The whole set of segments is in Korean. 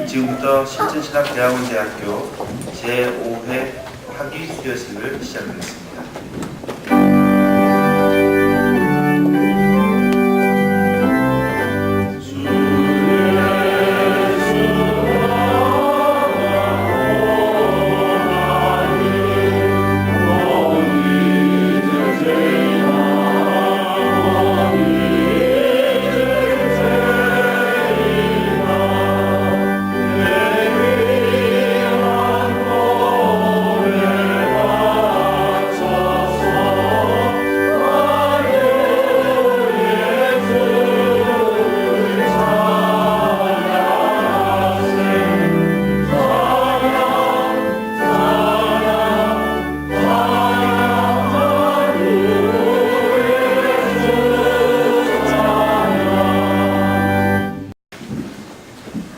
지금부터 신천신학대학원대학교 제5회 학위 수료식을 시작하겠습니다.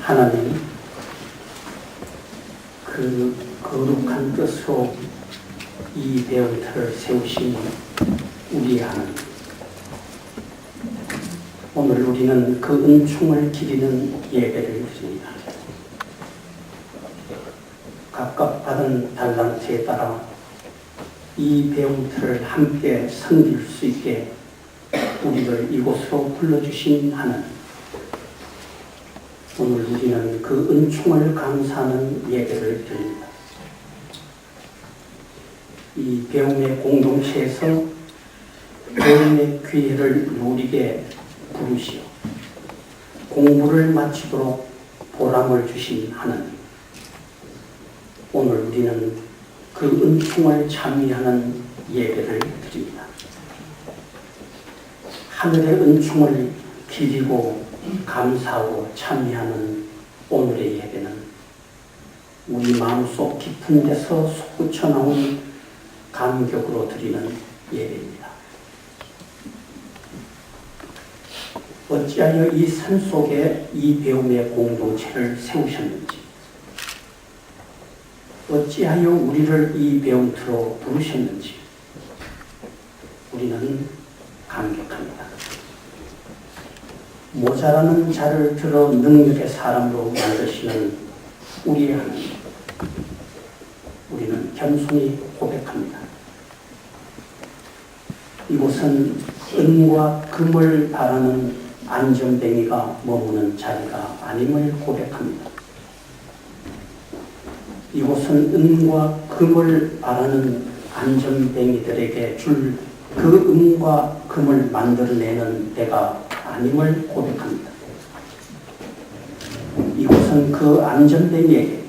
하나님, 그 거룩한 뜻으로 이 배움터를 세우신 우리 하나님, 오늘 우리는 그 은총을 기리는 예배를 드립니다. 각각 받은 달란트에 따라 이 배움터를 함께 섬길 수 있게 우리를 이곳으로 불러주신 하나님, 오늘 우리는 그 은총을 감사하는 예배를 드립니다. 이 배움의 공동체에서 배움의 기회를 누리게 부르시어 공부를 마치도록 보람을 주신 하나님, 오늘 우리는 그 은총을 찬미하는 예배를 드립니다. 하늘의 은총을 기리고 감사하고 찬미하는 오늘의 예배는 우리 마음속 깊은 데서 솟구쳐 나온 감격으로 드리는 예배입니다. 어찌하여 이 산속에 이 배움의 공동체를 세우셨는지, 어찌하여 우리를 이 배움터로 부르셨는지 우리는 감격합니다. 모자라는 자를 들어 능력의 사람으로 만드시는 우리의 하나님, 우리는 겸손히 고백합니다. 이곳은 은과 금을 바라는 안전뱅이가 머무는 자리가 아님을 고백합니다. 이곳은 은과 금을 바라는 안전뱅이들에게 줄 그 은과 금을 만들어내는 데가 아님을 고백합니다. 이곳은 그 안전뱅이에게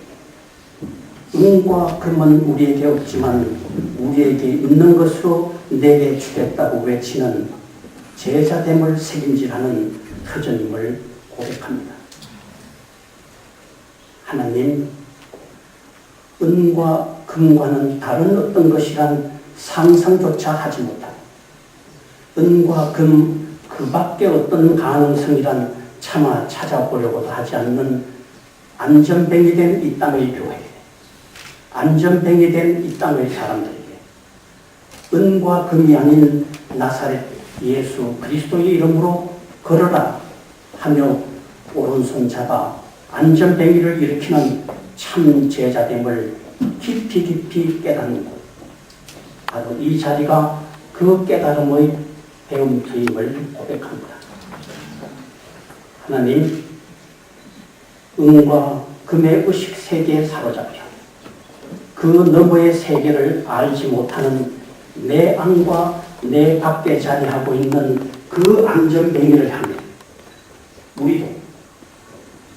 은과 금은 우리에게 없지만 우리에게 있는 것으로 내게 주겠다고 외치는 제자됨을 책임지라는 터전임을 고백합니다. 하나님, 은과 금과는 다른 어떤 것이란 상상조차 하지 못하고 은과 금 그 밖에 어떤 가능성이란 차마 찾아보려고도 하지 않는 안전뱅이 된 이 땅의 교회에, 안전뱅이 된 이 땅의 사람들에게 은과 금이 아닌 나사렛 예수 그리스도의 이름으로 걸어라 하며 오른손 잡아 안전뱅이를 일으키는 참 제자됨을 깊이 깊이 깨닫는 것, 바로 이 자리가 그 깨달음의 배움터임을 고백합니다. 하나님, 은과 금의 의식 세계에 사로잡혀 그 너머의 세계를 알지 못하는 내 안과 내 밖에 자리하고 있는 그 안전뱅이를 향해 우리도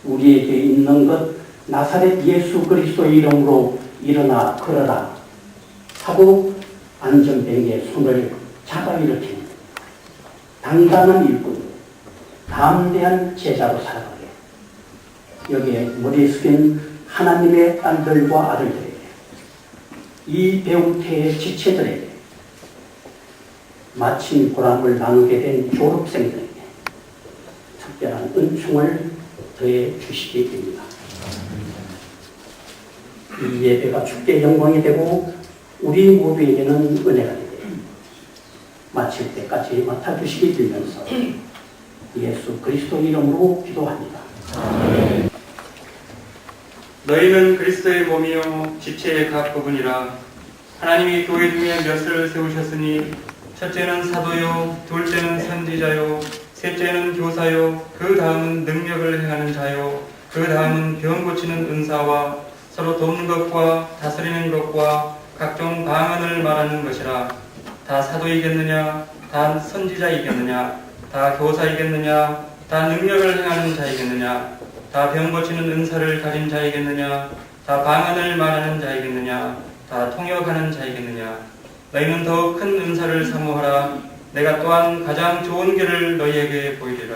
우리에게 있는 것 나사렛 예수 그리스도의 이름으로 일어나 걸어라 하고 안전뱅이의 손을 잡아 일으키는 단단한 일꾼, 담대한 제자로 살아가게, 여기에 머리에 숙인 하나님의 딸들과 아들들에게, 이 배움터의 지체들에게, 마침 보람을 나누게 된 졸업생들에게 특별한 은총을 더해 주시기 바랍니다. 이 예배가 주께 영광이 되고 우리 모두에게는 은혜가 되게 마칠 때까지 맡아주시기 빌면서 예수 그리스도 이름으로 기도합니다. 아멘. 너희는 그리스도의 몸이요 지체의 각 부분이라. 하나님이 교회 중에 몇을 세우셨으니 첫째는 사도요, 둘째는 선지자요, 셋째는 교사요, 그 다음은 능력을 행하는 자요, 그 다음은 병 고치는 은사와 서로 돕는 것과 다스리는 것과 각종 방언을 말하는 것이라. 다 사도이겠느냐? 다 선지자이겠느냐? 다 교사이겠느냐? 다 능력을 행하는 자이겠느냐? 다 병 고치는 은사를 가진 자이겠느냐? 다 방언을 말하는 자이겠느냐? 다 통역하는 자이겠느냐? 너희는 더 큰 은사를 사모하라. 내가 또한 가장 좋은 길을 너희에게 보이리라.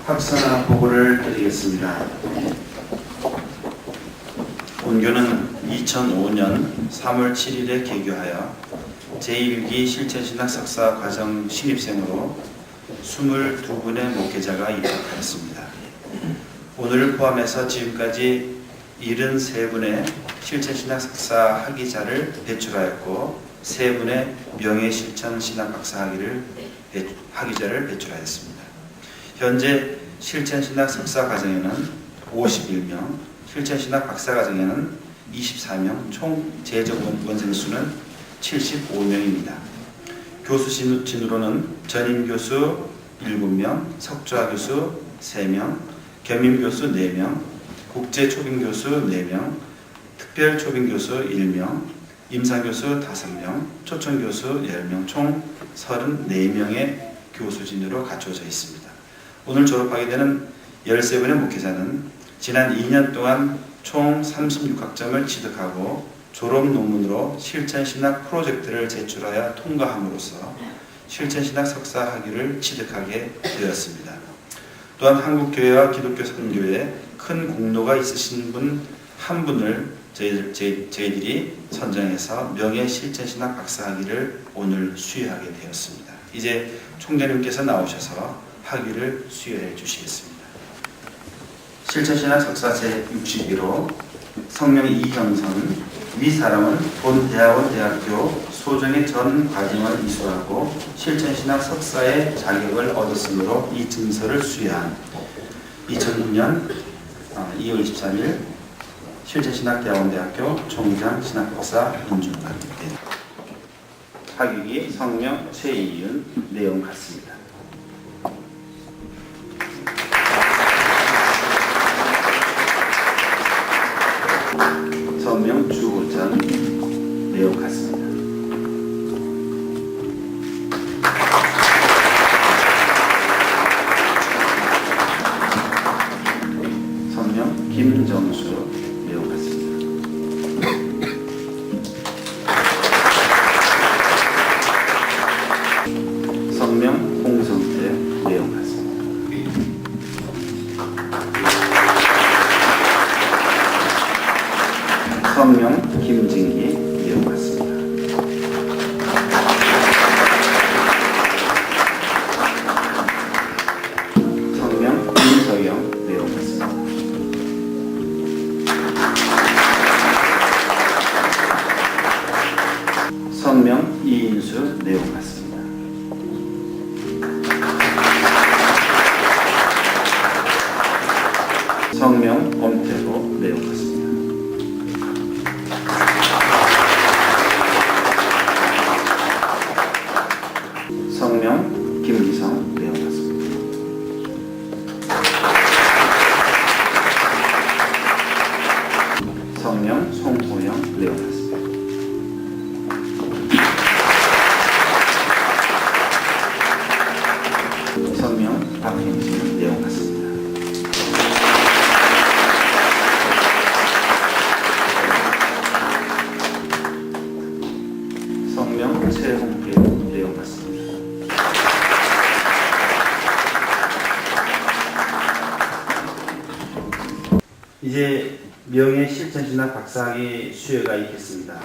확산화 보고를 드리겠습니다. 본교는 2005년 3월 7일에 개교하여 제1기 실천신학 석사 과정 신입생으로 22분의 목회자가 입학하였습니다. 오늘을 포함해서 지금까지 73분의 실천신학 석사 학위자를 배출하였고 3분의 명예실천신학 박사 학위자를 배출하였습니다. 현재 실천신학 석사 과정에는 51명, 실천신학 박사 과정에는 24명, 총 재적 원생 수는 75명입니다. 교수 진으로는 전임 교수 7명, 석좌 교수 3명, 겸임 교수 4명, 국제초빙교수 4명, 특별초빙교수 1명, 임상교수 5명, 초청교수 10명, 총 34명의 교수진으로 갖춰져 있습니다. 오늘 졸업하게 되는 13분의 목회자는 지난 2년 동안 총 36학점을 취득하고 졸업 논문으로 실천신학 프로젝트를 제출하여 통과함으로써 실천신학 석사 학위를 취득하게 되었습니다. 또한 한국교회와 기독교 선교에 큰 공로가 있으신 분 한 분을 저희들이 선정해서 명예 실천신학 박사 학위를 오늘 수여하게 되었습니다. 이제 총장님께서 나오셔서 학위를 수여해 주시겠습니다. 실천신학 석사 제61호 성명 이형선 위 사람은 본 대학원 대학교 소정의 전 과정을 이수하고 실천신학 석사의 자격을 얻었으므로 이 증서를 수여한 2006년 2월 23일 실천신학대학원대학교 총장 신학박사 인준학위입니다. 학위기 성명 최이윤 내용 같습니다. 성명 주호전 내용 같습니다. 성명 김정수 내용 같습니다. 성명 홍성태 내용 같습니다. 성명 김진기 내용 같습니다. 성명 김서영 내용 같습니다. 성명 이인수 내용 같습니다. 성명 엄태호 내용 같습니다. 성명 김기성 내용 같습니다. 성명 송호영 내용 같습니다. 성명 박행진 내용 같습니다. 성명 최홍필 내용 같습니다. 이제 명예 실천신학 박사학위 수여가 있겠습니다.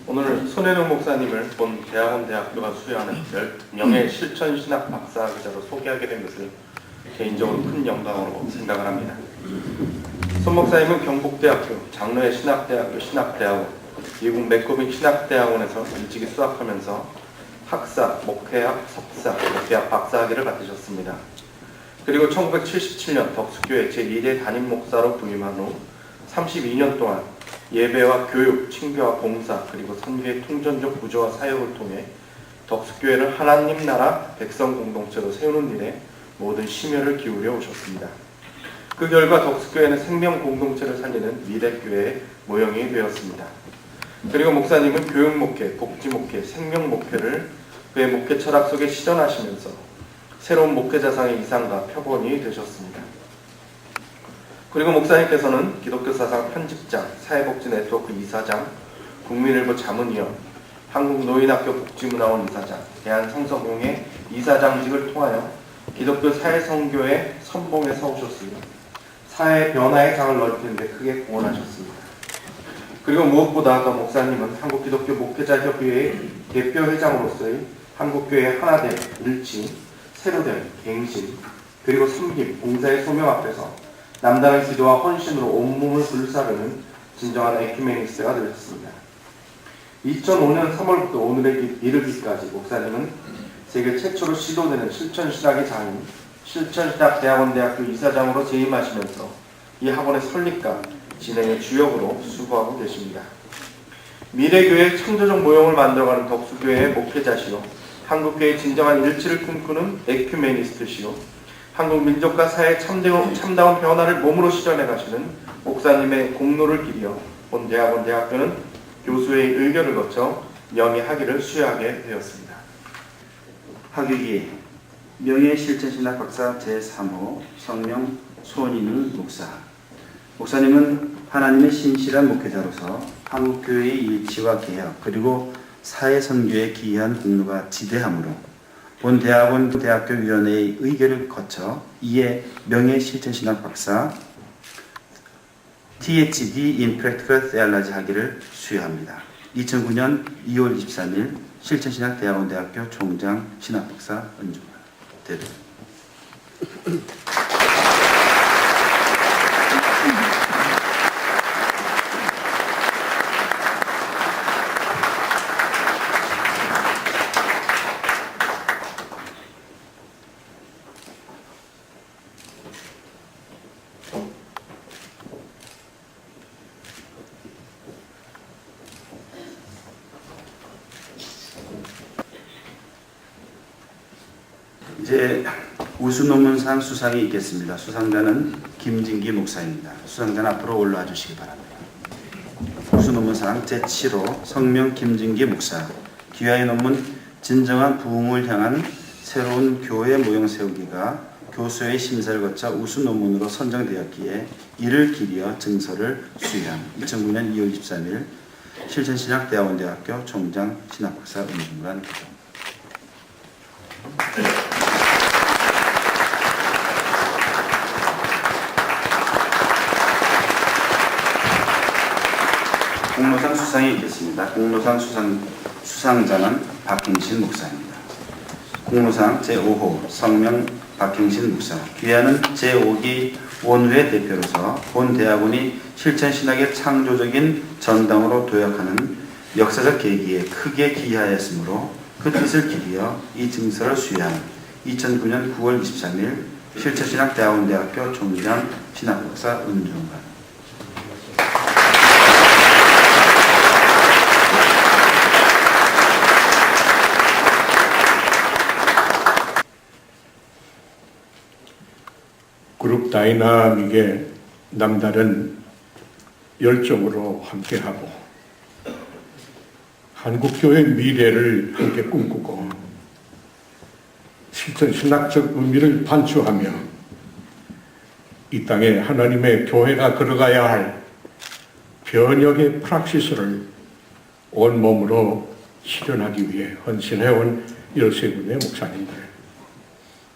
오늘 손혜룡 목사님을 본 대학원 대학교가 수여하는 명예 실천신학 박사학위자로 소개하게 된 것을 개인적으로 큰 영광으로 생각을 합니다. 손 목사님은 경북대학교, 장로의 신학대학교 신학대학원, 미국 맥고빈 신학대학원에서 일찍이 수학하면서 학사, 목회학, 석사, 목회학 박사학위를 받으셨습니다. 그리고 1977년 덕수교회 제1회 담임 목사로 부임한 후 32년 동안 예배와 교육, 친교와 봉사, 그리고 선교의 통전적 구조와 사역을 통해 덕수교회를 하나님 나라 백성 공동체로 세우는 일에 모든 심혈을 기울여 오셨습니다. 그 결과 덕수교회는 생명 공동체를 살리는 미래교회의 모형이 되었습니다. 그리고 목사님은 교육 목회, 복지 목회, 생명 목회를 그의 목회 철학 속에 실현하시면서 새로운 목회자상의 이상과 표본이 되셨습니다. 그리고 목사님께서는 기독교 사상 편집장, 사회복지 네트워크 이사장, 국민일보 자문위원, 한국노인학교 복지문화원 이사장, 대한성서공회 이사장직을 통하여 기독교 사회선교의 선봉에 서오셨으며 사회 변화의 장을 넓히는 데 크게 공헌하셨습니다. 그리고 무엇보다 더 목사님은 한국기독교 목회자협의회의 대표회장으로서의 한국교회의 하나됨, 일치, 새로됨, 갱신, 그리고 섬김, 봉사의 소명 앞에서 남다른 기도와 헌신으로 온몸을 불사르는 진정한 에큐메니스트가 되셨습니다. 2005년 3월부터 오늘에 이르기까지 목사님은 세계 최초로 시도되는 실천신학의 장인, 실천신학대학원대학교 이사장으로 재임하시면서 이 학원의 설립과 진행의 주역으로 수고하고 계십니다. 미래교회의 창조적 모형을 만들어가는 덕수교회의 목회자시요, 한국교회의 진정한 일치를 꿈꾸는 에큐메니스트시요, 한국 민족과 사회의 참다운 변화를 몸으로 실현해 가시는 목사님의 공로를 기리어 본 대학교는 교수의 의결을 거쳐 명예학위를 수여하게 되었습니다. 학위기 명예실천신학 박사 제3호 성명 손인우 목사. 목사님은 하나님의 신실한 목회자로서 한국교회의 일치와 개혁 그리고 사회선교에 기여한 공로가 지대하므로 본 대학교위원회의 의결을 거쳐 이에 명예실천신학 박사 THD in Practical Theology 학위를 수여합니다. 2009년 2월 23일 실천신학대학원대학교 총장 신학박사 은중을 드립니다. 이제 우수논문상 수상이 있겠습니다. 수상자는 김진기 목사입니다. 수상자는 앞으로 올라와 주시기 바랍니다. 우수논문상 제7호 성명 김진기 목사. 귀하의 논문 진정한 부흥을 향한 새로운 교회 모형 세우기가 교수의 심사를 거쳐 우수논문으로 선정되었기에 이를 기리어 증서를 수여한 2009년 2월 23일 실천신학대학원대학교 총장 신학박사 은중관 교수. 공로상 수상이 있겠습니다. 공로상 수상자는 박행신 목사입니다. 공로상 제5호 성명 박행신 목사. 귀하는 제5기 원회 대표로서 본 대학원이 실천신학의 창조적인 전당으로 도약하는 역사적 계기에 크게 기여하였으므로 그 뜻을 기리어 이 증서를 수여한 2009년 9월 23일 실천신학대학원대학교 총장 신학박사 은중관. 그룹 다이나믹의 남다른 열정으로 함께하고 한국교회의 미래를 함께 꿈꾸고 실천 신학적 의미를 반추하며 이 땅에 하나님의 교회가 걸어가야 할 변혁의 프락시스를 온몸으로 실현하기 위해 헌신해온 13분의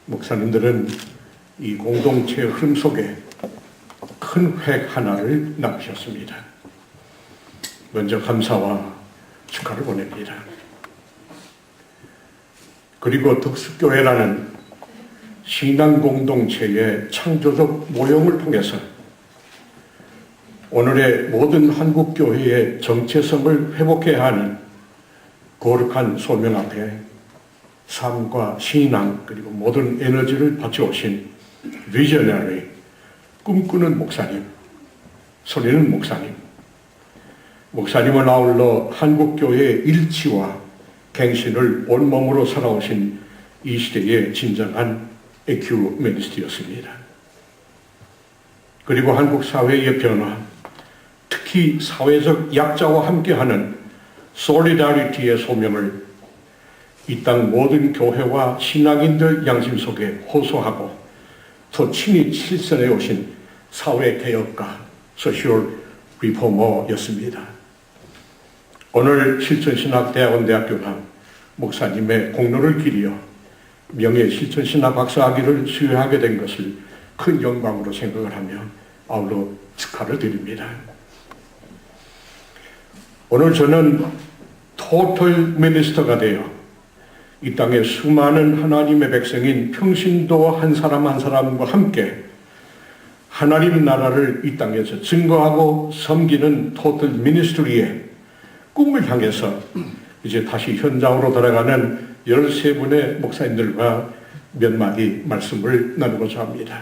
목사님들은 이 공동체의 흐름 속에 큰 획 하나를 남기셨습니다. 먼저 감사와 축하를 보냅니다. 그리고 덕수교회라는 신앙 공동체의 창조적 모형을 통해서 오늘의 모든 한국교회의 정체성을 회복해야 하는 거룩한 소명 앞에 삶과 신앙 그리고 모든 에너지를 바쳐오신 비저너리, 꿈꾸는 목사님, 소리는 목사님을 아울러 한국교회의 일치와 갱신을 온몸으로 살아오신 이 시대의 진정한 에큐메니스트였습니다. 그리고 한국 사회의 변화, 특히 사회적 약자와 함께하는 솔리다리티의 소명을 이 땅 모든 교회와 신앙인들 양심 속에 호소하고 또 친히 실천해 오신 사회개혁가, 소셜 리포머였습니다. 오늘 실천신학대학원대학교가 목사님의 공로를 기리어 명예실천신학 박사학위를 수여하게 된 것을 큰 영광으로 생각을 하며 아울러 축하를 드립니다. 오늘 저는 토털 미니스터가 되어 이 땅에 수많은 하나님의 백성인 평신도 한 사람 한 사람과 함께 하나님 나라를 이 땅에서 증거하고 섬기는 토털 미니스트리의 꿈을 향해서 이제 다시 현장으로 돌아가는 13분의 목사님들과 몇 마디 말씀을 나누고자 합니다.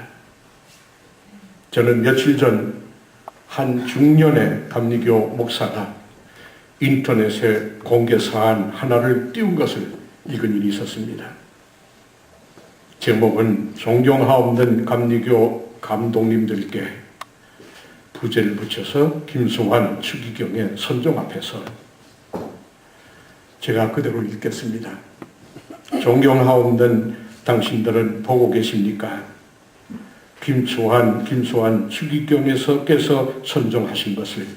저는 며칠 전 한 중년의 감리교 목사가 인터넷에 공개 사안 하나를 띄운 것을 읽은 일이 있었습니다. 제목은 존경하옵는 감리교 감독님들께 부제를 붙여서 김수환 추기경의 선종 앞에서 제가 그대로 읽겠습니다. 존경하옵는 당신들은 보고 계십니까? 김수환 추기경에서께서 선정하신 것을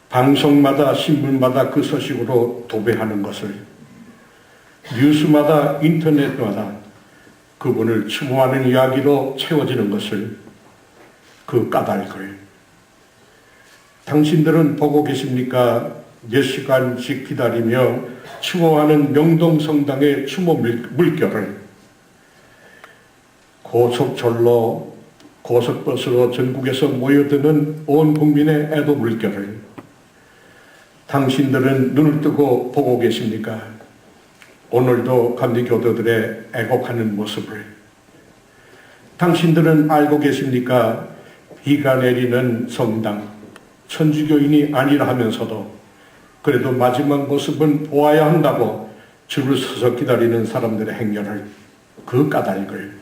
방송마다 신문마다 그 소식으로 도배하는 것을 뉴스마다 인터넷마다 그분을 추모하는 이야기로 채워지는 것을 그 까닭을 당신들은 보고 계십니까? 몇 시간씩 기다리며 추모하는 명동성당의 추모 물결을 고속철로 고속버스로 전국에서 모여드는 온 국민의 애도 물결을 당신들은 눈을 뜨고 보고 계십니까? 오늘도 감리교도들의 애곡하는 모습을 당신들은 알고 계십니까? 비가 내리는 성당 천주교인이 아니라 하면서도 그래도 마지막 모습은 보아야 한다고 줄을 서서 기다리는 사람들의 행렬을 그 까닭을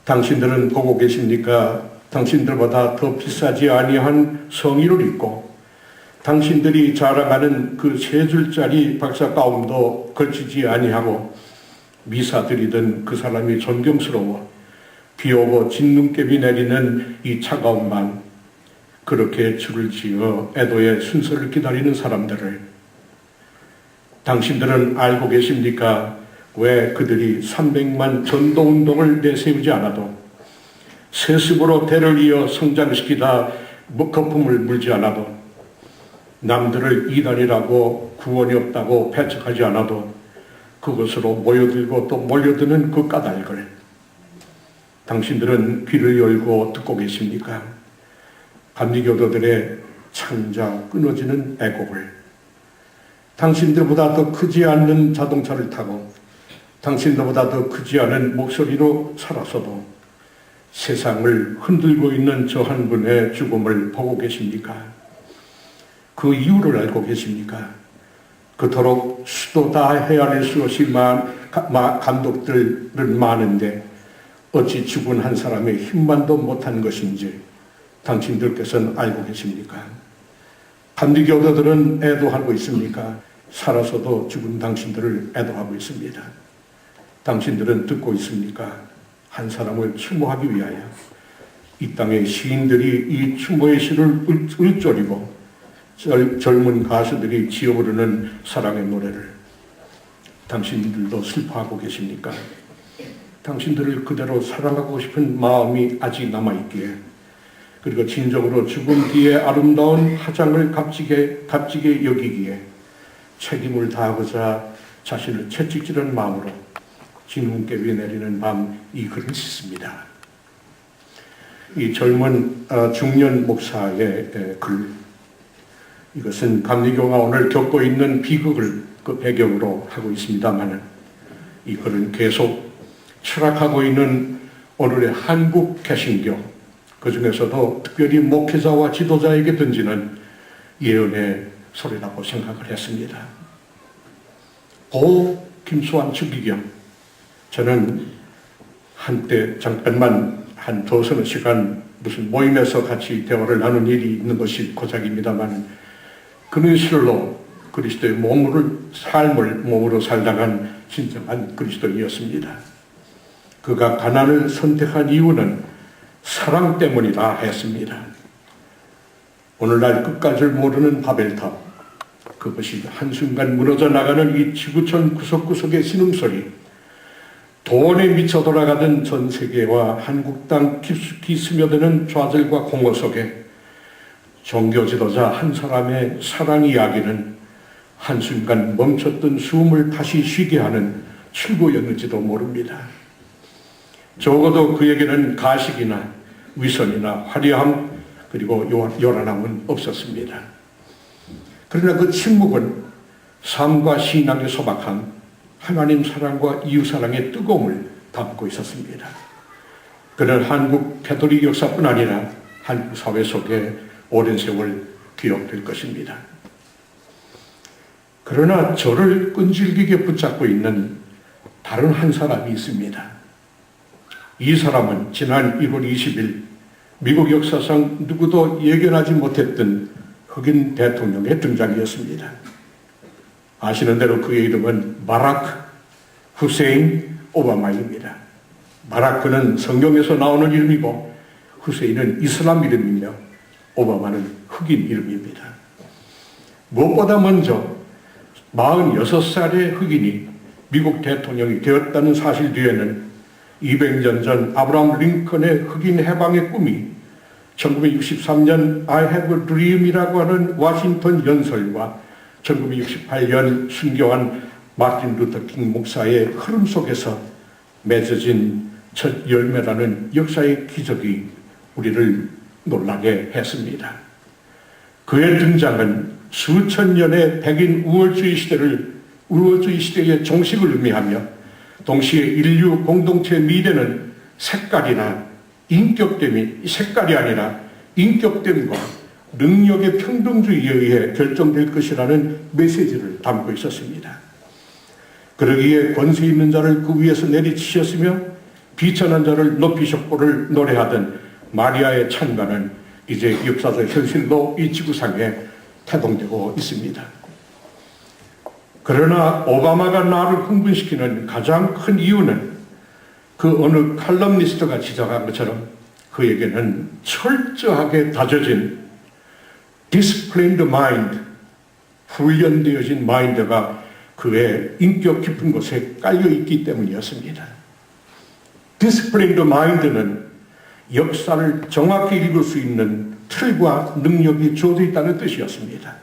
당신들은 보고 계십니까? 당신들보다 더 비싸지 아니한 성의를 입고 당신들이 자랑하는 그 3줄짜리 박사 가운도 걸치지 아니하고 미사 드리던 그 사람이 존경스러워 비 오고 진눈깨비 내리는 이 차가운 밤 그렇게 줄을 지어 애도의 순서를 기다리는 사람들을 당신들은 알고 계십니까? 왜 그들이 300만 전도운동을 내세우지 않아도 세습으로 대를 이어 성장시키다 거품을 물지 않아도 남들을 이단이라고 구원이 없다고 배척하지 않아도 그것으로 모여들고 또 몰려드는 그 까닭을 당신들은 귀를 열고 듣고 계십니까? 감리교도들의 창자 끊어지는 애곡을 당신들보다 더 크지 않는 자동차를 타고 당신들보다 더 크지 않은 목소리로 살아서도 세상을 흔들고 있는 저 한 분의 죽음을 보고 계십니까? 그 이유를 알고 계십니까? 그토록 수도 다 헤아릴 수 없이 감독들은 많은데 어찌 죽은 한 사람의 힘만도 못한 것인지 당신들께서는 알고 계십니까? 감리교도들은 애도하고 있습니까? 살아서도 죽은 당신들을 애도하고 있습니다. 당신들은 듣고 있습니까? 한 사람을 추모하기 위하여 이 땅의 시인들이 이 추모의 시를 읊조리고 젊은 가수들이 지어 부르는 사랑의 노래를 당신들도 슬퍼하고 계십니까? 당신들을 그대로 사랑하고 싶은 마음이 아직 남아있기에 그리고 진정으로 죽음 뒤에 아름다운 화장을 값지게 여기기에 책임을 다하고자 자신을 채찍질하는 마음으로 진눈깨 위에 내리는 밤 이 글을 씁니다. 이 젊은 중년 목사의 글, 이것은 감리교가 오늘 겪고 있는 비극을 그 배경으로 하고 있습니다만 이 글은 계속 추락하고 있는 오늘의 한국 개신교, 그 중에서도 특별히 목회자와 지도자에게 던지는 예언의 소리라고 생각을 했습니다. 고 김수환 추기경, 저는 한때 잠깐만 한 두서너 시간 무슨 모임에서 같이 대화를 나눈 일이 있는 것이 고작입니다만 그는 실로 그리스도의 삶을 몸으로 살다간 진정한 그리스도인이었습니다. 그가 가난을 선택한 이유는 사랑 때문이다 했습니다. 오늘날 끝까지를 모르는 바벨탑, 그것이 한순간 무너져 나가는 이 지구촌 구석구석의 신음소리, 돈에 미쳐 돌아가던 전 세계와 한국 땅 깊숙이 스며드는 좌절과 공허 속에 종교 지도자 한 사람의 사랑 이야기는 한순간 멈췄던 숨을 다시 쉬게 하는 출구였는지도 모릅니다. 적어도 그에게는 가식이나 위선이나 화려함 그리고 요란함은 없었습니다. 그러나 그 침묵은 삶과 신앙의 소박함, 하나님 사랑과 이웃 사랑의 뜨거움을 담고 있었습니다. 그는 한국 가톨릭 역사뿐 아니라 한국 사회 속에 오랜 세월 기억될 것입니다. 그러나 저를 끈질기게 붙잡고 있는 다른 한 사람이 있습니다. 이 사람은 지난 1월 20일 미국 역사상 누구도 예견하지 못했던 흑인 대통령의 등장이었습니다. 아시는 대로 그의 이름은 바락 후세인 오바마입니다. 바라크는 성경에서 나오는 이름이고 후세인은 이슬람 이름이며 오바마는 흑인 이름입니다. 무엇보다 먼저 46살의 흑인이 미국 대통령이 되었다는 사실 뒤에는 200년 전 아브라함 링컨의 흑인 해방의 꿈이 1963년 I have a dream이라고 하는 워싱턴 연설과 1968년 순교한 마틴 루터 킹 목사의 흐름 속에서 맺어진 첫 열매라는 역사의 기적이 우리를 놀라게 했습니다. 그의 등장은 수천 년의 백인 우월주의 시대의 종식을 의미하며 동시에 인류 공동체의 미래는 색깔이 아니라 인격됨과 능력의 평등주의에 의해 결정될 것이라는 메시지를 담고 있었습니다. 그러기에 권세 있는 자를 그 위에서 내리치셨으며 비천한 자를 높이셨고를 노래하던 마리아의 찬가는 이제 역사적 현실로 이 지구상에 태동되고 있습니다. 그러나 오바마가 나를 흥분시키는 가장 큰 이유는 그 어느 칼럼니스트가 지적한 것처럼 그에게는 철저하게 다져진 disciplined mind, 훈련되어진 마인드가 그의 인격 깊은 곳에 깔려있기 때문이었습니다. disciplined mind는 역사를 정확히 읽을 수 있는 틀과 능력이 주어져 있다는 뜻이었습니다.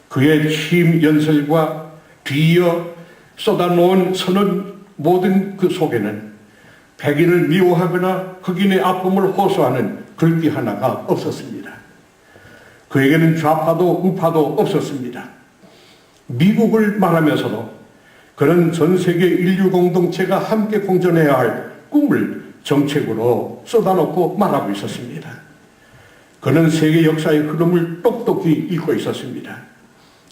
그의 취임 연설과 뒤이어 쏟아놓은 선언 모든 그 속에는 백인을 미워하거나 흑인의 아픔을 호소하는 글귀 하나가 없었습니다. 그에게는 좌파도 우파도 없었습니다. 미국을 말하면서도 그는 전 세계 인류 공동체가 함께 공존해야 할 꿈을 정책으로 쏟아놓고 말하고 있었습니다. 그는 세계 역사의 흐름을 똑똑히 읽고 있었습니다.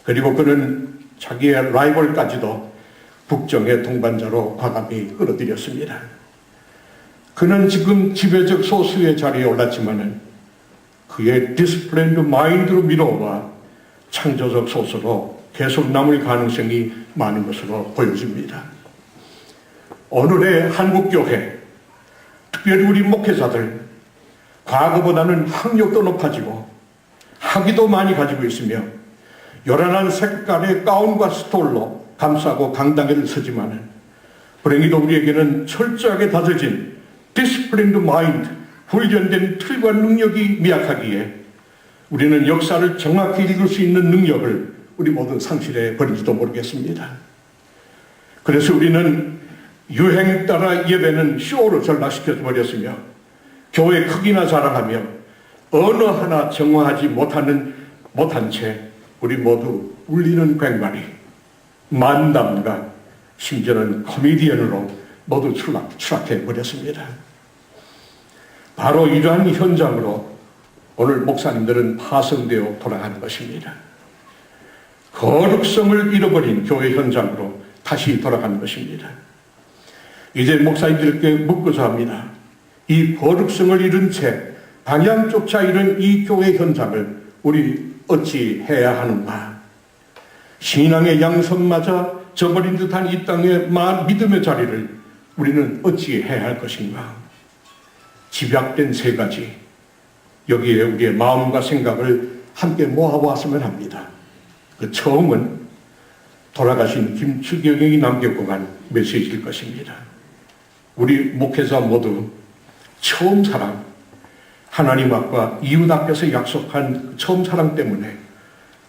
그리고 그는 자기의 라이벌까지도 북정의 동반자로 과감히 끌어들였습니다. 그는 지금 지배적 소수의 자리에 올랐지만은 그의 디스플레인드 마인드로 밀어와 창조적 소수로 계속 남을 가능성이 많은 것으로 보여집니다. 오늘의 한국교회, 특별히 우리 목회자들, 과거보다는 학력도 높아지고 학위도 많이 가지고 있으며 요란한 색깔의 가운과 스톨로 감싸고 강당에 서지만은 불행히도 우리에게는 철저하게 다져진 디스플레인드 마인드, 훈련된 틀과 능력이 미약하기에 우리는 역사를 정확히 읽을 수 있는 능력을 우리 모두 상실해 버릴지도 모르겠습니다. 그래서 우리는 유행 따라 예배는 쇼로 전락시켜 버렸으며 교회 크기나 자랑하며 어느 하나 정화하지 못한 채 우리 모두 울리는 괭마리, 만담가, 심지어는 코미디언으로 모두 추락해 버렸습니다. 바로 이러한 현장으로 오늘 목사님들은 파송되어 돌아가는 것입니다. 거룩성을 잃어버린 교회 현장으로 다시 돌아가는 것입니다. 이제 목사님들께 묻고자 합니다. 이 거룩성을 잃은 채 방향조차 잃은 이 교회 현장을 우리 어찌 해야 하는가? 신앙의 양선마저 저버린 듯한 이 땅의 믿음의 자리를 우리는 어찌 해야 할 것인가? 집약된 세 가지, 여기에 우리의 마음과 생각을 함께 모아보았으면 합니다. 그 처음은 돌아가신 김추경이 남겼고 간 메시지일 것입니다. 우리 목회자 모두 처음 사랑, 하나님 앞과 이웃 앞에서 약속한 처음 사랑 때문에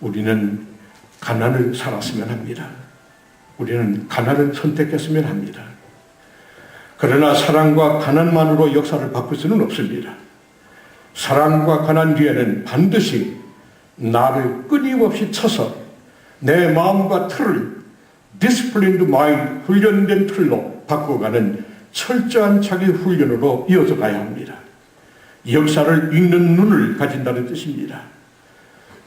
우리는 가난을 살았으면 합니다. 우리는 가난을 선택했으면 합니다. 그러나 사랑과 가난만으로 역사를 바꿀 수는 없습니다. 사랑과 가난 뒤에는 반드시 나를 끊임없이 쳐서 내 마음과 틀을 디스플린드 마인드, 훈련된 틀로 바꿔가는 철저한 자기 훈련으로 이어져 가야 합니다. 역사를 읽는 눈을 가진다는 뜻입니다.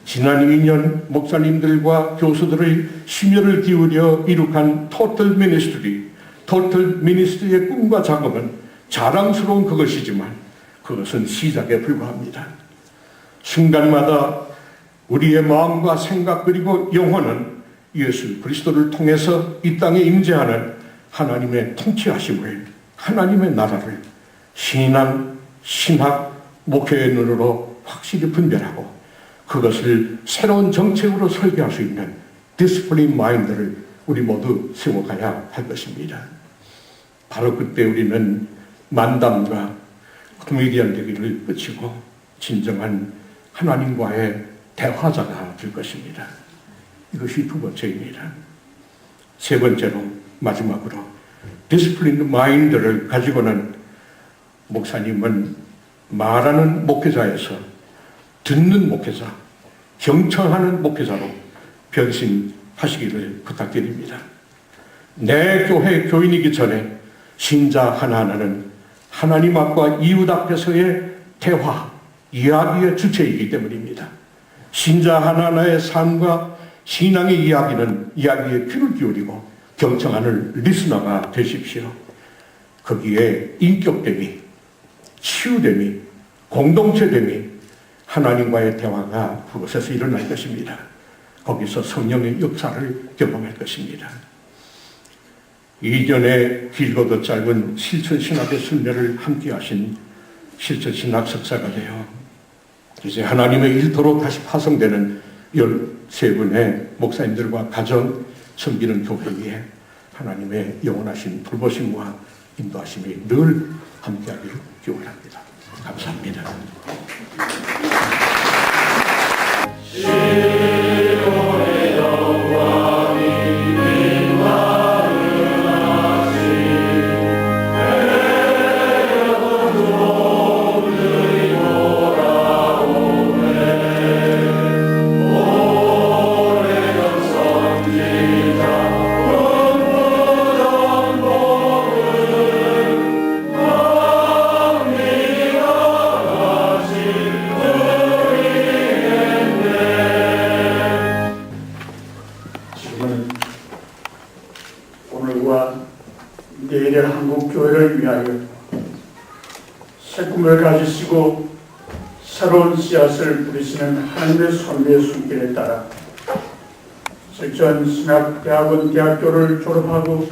지난 2년 목사님들과 교수들의 심혈을 기울여 이룩한 토탈 미니스트리, 토털 미니스트리의 꿈과 작업은 자랑스러운 그것이지만 그것은 시작에 불과합니다. 순간마다 우리의 마음과 생각 그리고 영혼은 예수 그리스도를 통해서 이 땅에 임재하는 하나님의 통치하심을, 하나님의 나라를 신앙, 신학, 목회의 눈으로 확실히 분별하고 그것을 새로운 정책으로 설계할 수 있는 디스플린 마인드를 우리 모두 세워가야 할 것입니다. 바로 그때 우리는 만담과 코미디언 되기를 끝이고 진정한 하나님과의 대화자가 될 것입니다. 이것이 두 번째입니다. 세 번째로 마지막으로 디스플린 마인드를 가지고는 목사님은 말하는 목회자에서 듣는 목회자, 경청하는 목회자로 변신하시기를 부탁드립니다. 내 교회 교인이기 전에 신자 하나하나는 하나님 앞과 이웃 앞에서의 대화, 이야기의 주체이기 때문입니다. 신자 하나하나의 삶과 신앙의 이야기는 이야기에 귀를 기울이고 경청하는 리스너가 되십시오. 거기에 인격됨이, 치유됨이, 공동체됨이 하나님과의 대화가 그곳에서 일어날 것입니다. 거기서 성령의 역사를 경험할 것입니다. 이전에 길고도 짧은 실천신학의 순례를 함께 하신 실천신학 석사가 되어 이제 하나님의 일터로 다시 파송되는 13분의 목사님들과 가정 섬기는 교회에 하나님의 영원하신 돌보심과 인도하심이 늘 함께하기를 기원합니다. 감사합니다. 오늘과 내일의 한국교회를 위하여 새 꿈을 가지시고 새로운 씨앗을 뿌리시는 하나님의 선비의 손길에 따라 실천신학대학원 대학교를 졸업하고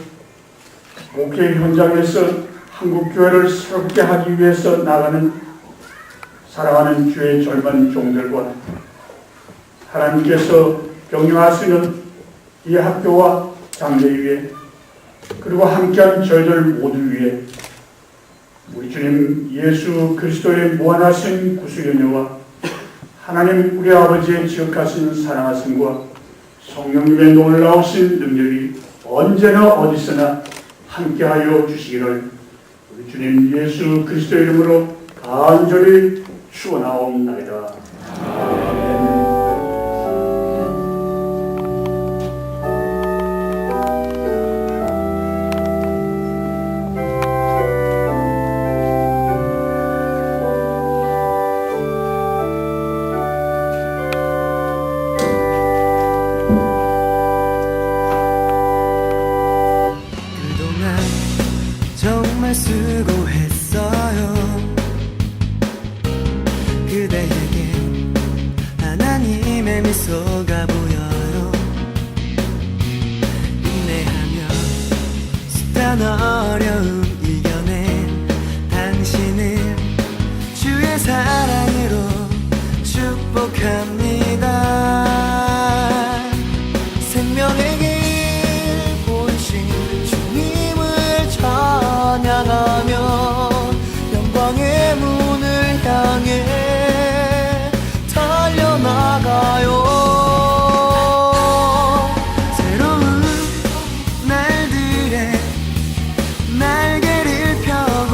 목회 현장에서 한국교회를 새롭게 하기 위해서 나가는 사랑하는 주의 젊은 종들과 하나님께서 경영하시는 이 학교와 장례위에 그리고 함께한 저희들 모두 위에 우리 주님 예수 그리스도의 무한하신 구속의 은혜와 하나님 우리 아버지의 지극하신 사랑하심과 성령님의 놀라우신 능력이 언제나 어디서나 함께하여 주시기를 우리 주님 예수 그리스도의 이름으로 간절히 축원하옵나이다. 아멘. 정말 수고했어요. 그대에게 하나님의 미소가 보여요. 인내하며 숱한 어려움 이겨낸 당신을 주의 사랑으로 축복합니다. 생명의 길 보이신 주님을 찬양하며 영광의 문을 향해 달려나가요. 새로운 날들에 날개를 펴고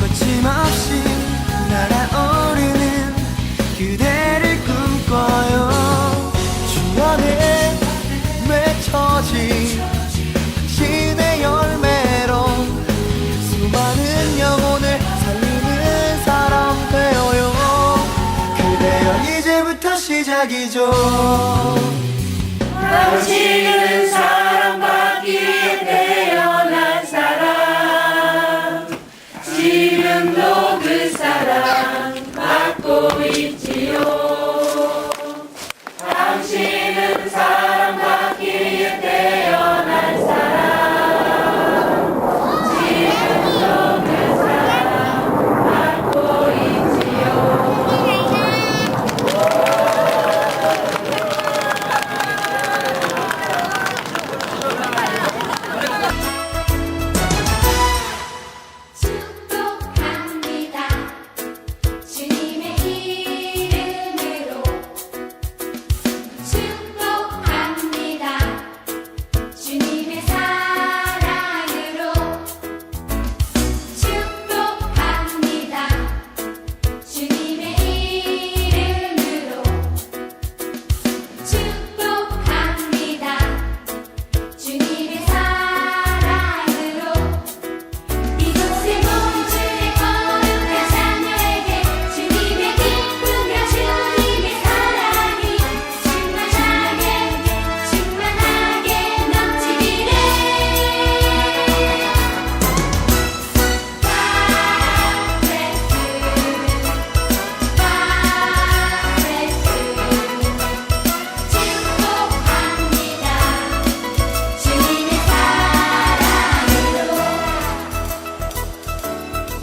거침없이 날아오르는 그대를 꿈꿔요. 주 안에 맺혀진 당신의 열매로 수많은 영혼을 살리는 사람 되어요. 그대여 이제부터 시작이죠. 당신은